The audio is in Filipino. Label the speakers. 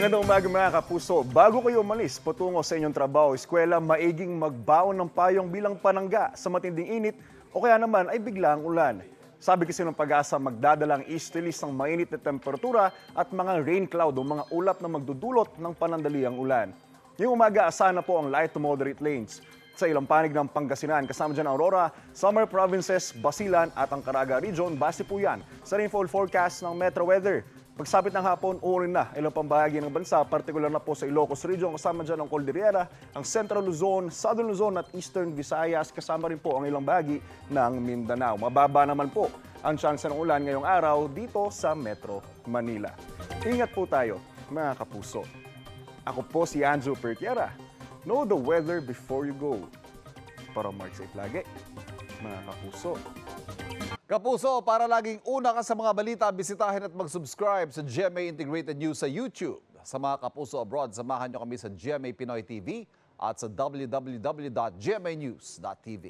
Speaker 1: Magandang umaga mga kapuso. Bago kayo umalis patungo sa inyong trabaho o eskwela, maiging magbaon ng payong bilang panangga sa matinding init o kaya naman ay biglang ulan. Sabi kasi ng Pag-asa, magdadalang easterlies ng mainit na temperatura at mga rain cloud o mga ulap na magdudulot ng panandaliang ulan. Ngayong umaga, asahan na po ang light to moderate rains sa ilang panig ng Pangasinan, kasama dyan ang Aurora, Samar Provinces, Basilan at ang Caraga Region. Base po yan sa rainfall forecast ng Metro Weather. Pagsapit ng hapon, uulan na ilang pambahagi ng bansa, partikular na po sa Ilocos Region, kasama dyan ang Cordillera, ang Central Luzon, Southern Luzon at Eastern Visayas, kasama rin po ang ilang bahagi ng Mindanao. Mababa naman po ang tsansa ng ulan ngayong araw dito sa Metro Manila. Ingat po tayo, mga kapuso. Ako po si Andrew Pertiera. Know the weather before you go. Para mark safe lagi, mga kapuso.
Speaker 2: Kapuso, para laging una ka sa mga balita, bisitahin at mag-subscribe sa GMA Integrated News sa YouTube. Sa mga kapuso abroad, samahan nyo kami sa GMA Pinoy TV at sa www.gmanews.tv.